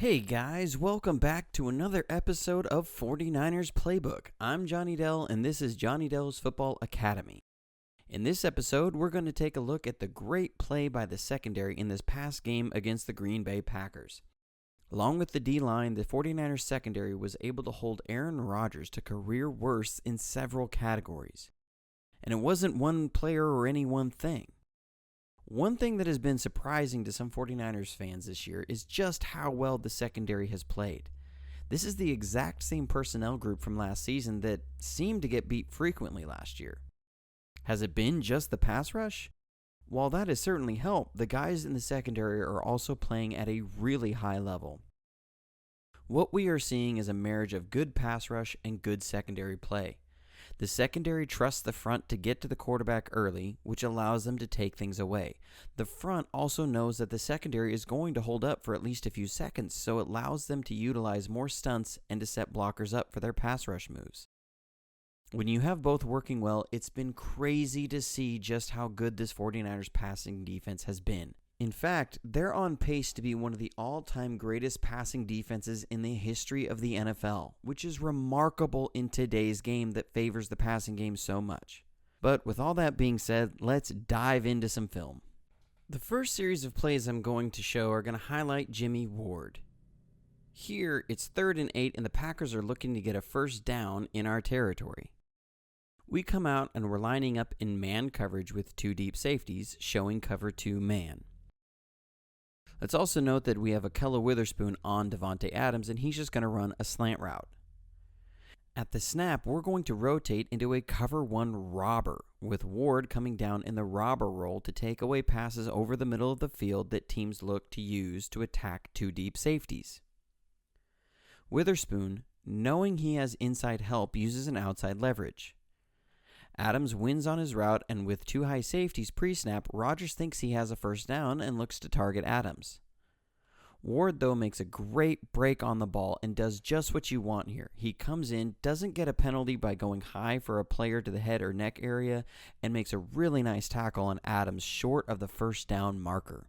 Hey guys, welcome back to another episode of 49ers Playbook. I'm Johnny Dell, and this is Johnny Dell's Football Academy. In this episode, we're going to take a look at the great play by the secondary in this past game against the Green Bay Packers. Along with the D-line, the 49ers secondary was able to hold Aaron Rodgers to career worst in several categories. And it wasn't one player or any one thing. One thing that has been surprising to some 49ers fans this year is just how well the secondary has played. This is the exact same personnel group from last season that seemed to get beat frequently last year. Has it been just the pass rush? While that has certainly helped, the guys in the secondary are also playing at a really high level. What we are seeing is a marriage of good pass rush and good secondary play. The secondary trusts the front to get to the quarterback early, which allows them to take things away. The front also knows that the secondary is going to hold up for at least a few seconds, so it allows them to utilize more stunts and to set blockers up for their pass rush moves. When you have both working well, it's been crazy to see just how good this 49ers passing defense has been. In fact, they're on pace to be one of the all-time greatest passing defenses in the history of the NFL, which is remarkable in today's game that favors the passing game so much. But with all that being said, let's dive into some film. The first series of plays I'm going to show are going to highlight Jimmie Ward. Here, it's 3rd and 8, and the Packers are looking to get a first down in our territory. We come out and we're lining up in man coverage with 2 deep safeties, showing cover 2 man. Let's also note that we have Ahkello Witherspoon on Davante Adams, and he's just going to run a slant route. At the snap, we're going to rotate into a cover 1 robber, with Ward coming down in the robber role to take away passes over the middle of the field that teams look to use to attack 2 deep safeties. Witherspoon, knowing he has inside help, uses an outside leverage. Adams wins on his route, and with 2 high safeties pre-snap, Rodgers thinks he has a first down and looks to target Adams. Ward, though, makes a great break on the ball and does just what you want here. He comes in, doesn't get a penalty by going high for a player to the head or neck area, and makes a really nice tackle on Adams short of the first down marker.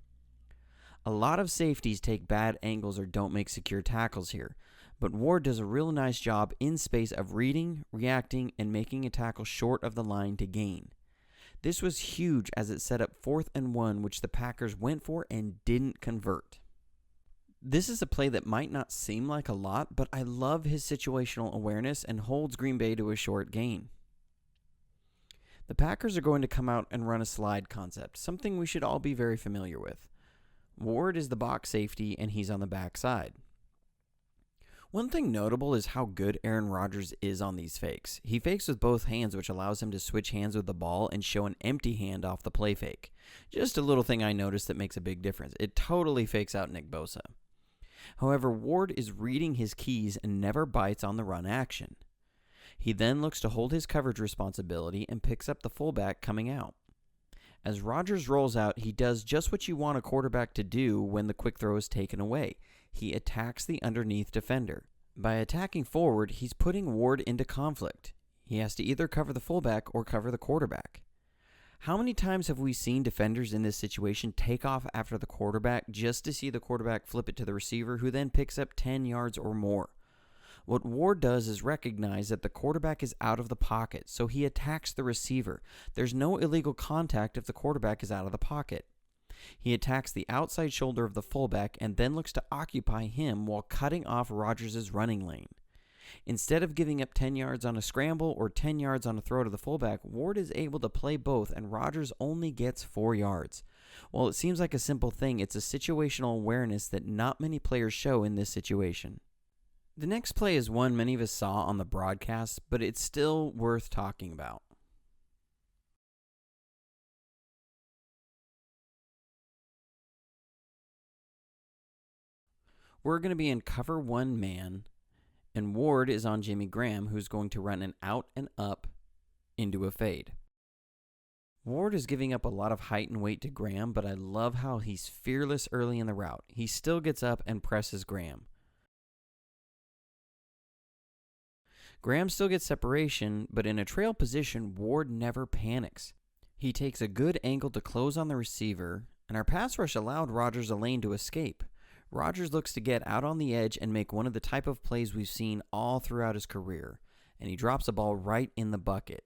A lot of safeties take bad angles or don't make secure tackles here, but Ward does a real nice job in space of reading, reacting, and making a tackle short of the line to gain. This was huge as it set up 4th and 1, which the Packers went for and didn't convert. This is a play that might not seem like a lot, but I love his situational awareness and holds Green Bay to a short gain. The Packers are going to come out and run a slide concept, something we should all be very familiar with. Ward is the box safety, and he's on the backside. One thing notable is how good Aaron Rodgers is on these fakes. He fakes with both hands, which allows him to switch hands with the ball and show an empty hand off the play fake. Just a little thing I noticed that makes a big difference. It totally fakes out Nick Bosa. However, Ward is reading his keys and never bites on the run action. He then looks to hold his coverage responsibility and picks up the fullback coming out. As Rodgers rolls out, he does just what you want a quarterback to do when the quick throw is taken away. He attacks the underneath defender. By attacking forward, he's putting Ward into conflict. He has to either cover the fullback or cover the quarterback. How many times have we seen defenders in this situation take off after the quarterback just to see the quarterback flip it to the receiver, who then picks up 10 yards or more? What Ward does is recognize that the quarterback is out of the pocket, so he attacks the receiver. There's no illegal contact if the quarterback is out of the pocket. He attacks the outside shoulder of the fullback and then looks to occupy him while cutting off Rodgers' running lane. Instead of giving up 10 yards on a scramble or 10 yards on a throw to the fullback, Ward is able to play both, and Rodgers only gets 4 yards. While it seems like a simple thing, it's a situational awareness that not many players show in this situation. The next play is one many of us saw on the broadcast, but it's still worth talking about. We're going to be in cover 1 man, and Ward is on Jimmie Graham, who's going to run an out and up into a fade. Ward is giving up a lot of height and weight to Graham, but I love how he's fearless early in the route. He still gets up and presses Graham. Graham still gets separation, but in a trail position, Ward never panics. He takes a good angle to close on the receiver, and our pass rush allowed Rodgers a lane to escape. Rodgers looks to get out on the edge and make one of the type of plays we've seen all throughout his career, and he drops a ball right in the bucket.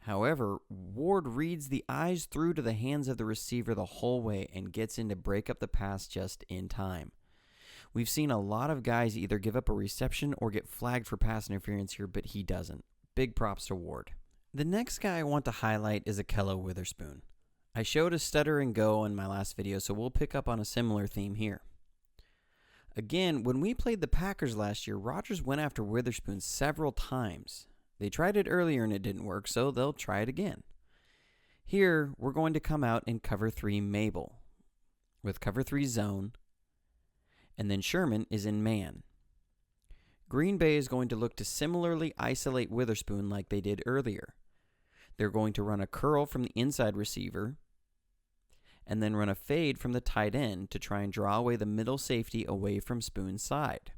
However, Ward reads the eyes through to the hands of the receiver the whole way and gets in to break up the pass just in time. We've seen a lot of guys either give up a reception or get flagged for pass interference here, but he doesn't. Big props to Ward. The next guy I want to highlight is Ahkello Witherspoon. I showed a stutter and go in my last video, so we'll pick up on a similar theme here. Again, when we played the Packers last year, Rodgers went after Witherspoon several times. They tried it earlier and it didn't work, so they'll try it again. Here, we're going to come out in cover 3 Mabel, with cover 3 zone, and then Sherman is in man. Green Bay is going to look to similarly isolate Witherspoon like they did earlier. They're going to run a curl from the inside receiver, and then run a fade from the tight end to try and draw away the middle safety away from Spoon's side.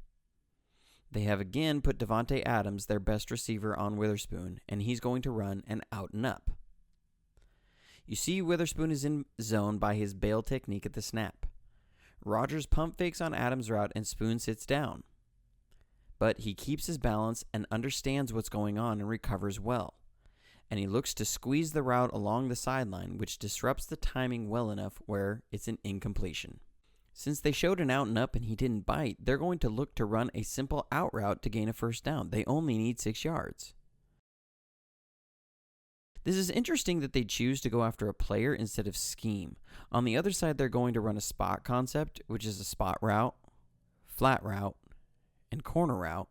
They have again put Davante Adams, their best receiver, on Witherspoon, and he's going to run an out and up. You see Witherspoon is in zone by his bail technique at the snap. Rodgers pump fakes on Adams' route and Spoon sits down. But he keeps his balance and understands what's going on and recovers well. And he looks to squeeze the route along the sideline, which disrupts the timing well enough where it's an incompletion. Since they showed an out and up and he didn't bite, they're going to look to run a simple out route to gain a first down. They only need 6 yards. This is interesting that they choose to go after a player instead of scheme. On the other side, they're going to run a spot concept, which is a spot route, flat route, and corner route,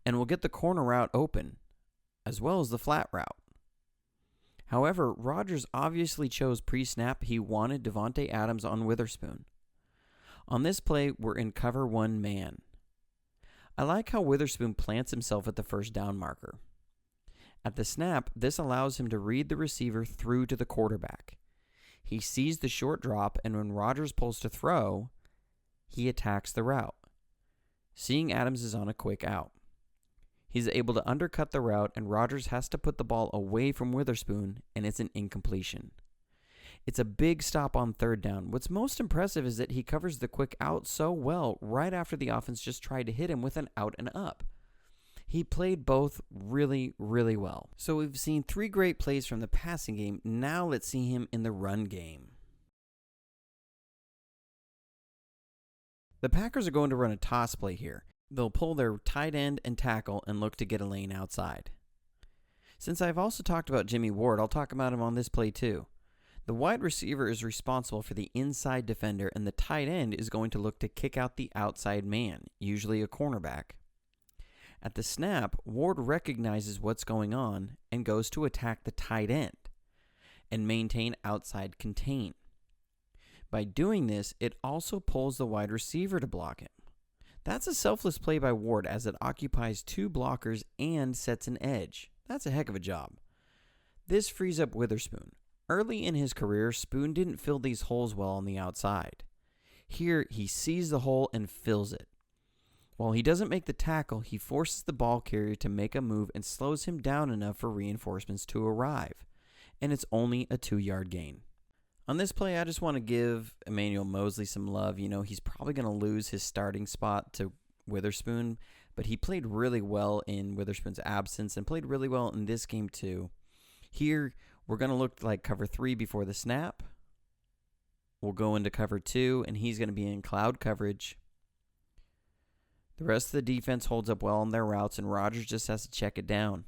and we'll get the corner route open, as well as the flat route. However, Rodgers obviously chose pre-snap he wanted Davante Adams on Witherspoon. On this play, we're in cover 1 man. I like how Witherspoon plants himself at the first down marker. At the snap, this allows him to read the receiver through to the quarterback. He sees the short drop, and when Rodgers pulls to throw, he attacks the route. Seeing Adams is on a quick out. He's able to undercut the route, and Rodgers has to put the ball away from Witherspoon, and it's an incompletion. It's a big stop on third down. What's most impressive is that he covers the quick out so well right after the offense just tried to hit him with an out and up. He played both really, really well. So we've seen 3 great plays from the passing game. Now let's see him in the run game. The Packers are going to run a toss play here. They'll pull their tight end and tackle and look to get a lane outside. Since I've also talked about Jimmie Ward, I'll talk about him on this play too. The wide receiver is responsible for the inside defender, and the tight end is going to look to kick out the outside man, usually a cornerback. At the snap, Ward recognizes what's going on and goes to attack the tight end and maintain outside contain. By doing this, it also pulls the wide receiver to block him. That's a selfless play by Ward as it occupies 2 blockers and sets an edge. That's a heck of a job. This frees up Witherspoon. Early in his career, Spoon didn't fill these holes well on the outside. Here, he sees the hole and fills it. While he doesn't make the tackle, he forces the ball carrier to make a move and slows him down enough for reinforcements to arrive. And it's only a 2-yard gain. On this play, I just want to give Emmanuel Moseley some love. You know, he's probably going to lose his starting spot to Witherspoon, but he played really well in Witherspoon's absence and played really well in this game too. Here, we're going to look like cover 3 before the snap. We'll go into cover 2, and he's going to be in cloud coverage. The rest of the defense holds up well on their routes, and Rodgers just has to check it down.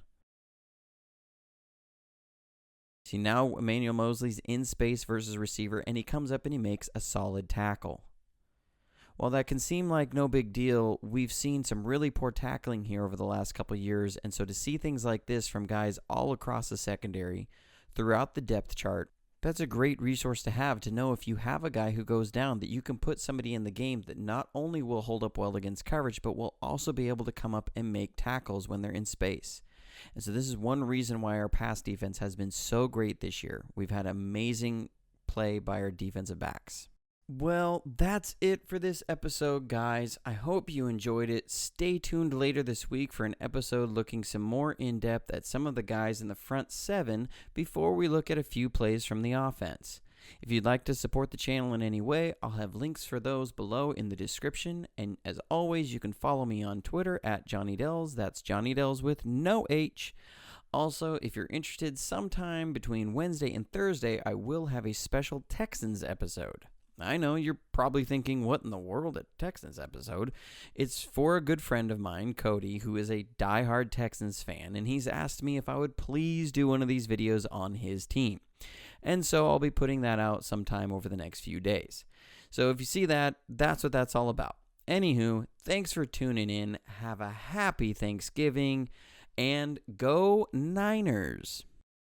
See, now Emmanuel Moseley's in space versus receiver, and he comes up and he makes a solid tackle. While that can seem like no big deal, we've seen some really poor tackling here over the last couple of years, and so to see things like this from guys all across the secondary, throughout the depth chart, that's a great resource to have, to know if you have a guy who goes down that you can put somebody in the game that not only will hold up well against coverage, but will also be able to come up and make tackles when they're in space. And so this is one reason why our pass defense has been so great this year. We've had amazing play by our defensive backs. Well, that's it for this episode, guys. I hope you enjoyed it. Stay tuned later this week for an episode looking some more in-depth at some of the guys in the front 7 before we look at a few plays from the offense. If you'd like to support the channel in any way, I'll have links for those below in the description. And as always, you can follow me on Twitter at Johnny Dells. That's Johnny Dells with no H. Also, if you're interested, sometime between Wednesday and Thursday, I will have a special Texans episode. I know you're probably thinking, what in the world, a Texans episode? It's for a good friend of mine, Cody, who is a diehard Texans fan, and he's asked me if I would please do one of these videos on his team. And so I'll be putting that out sometime over the next few days. So if you see that, that's what that's all about. Anywho, thanks for tuning in. Have a happy Thanksgiving, and go Niners!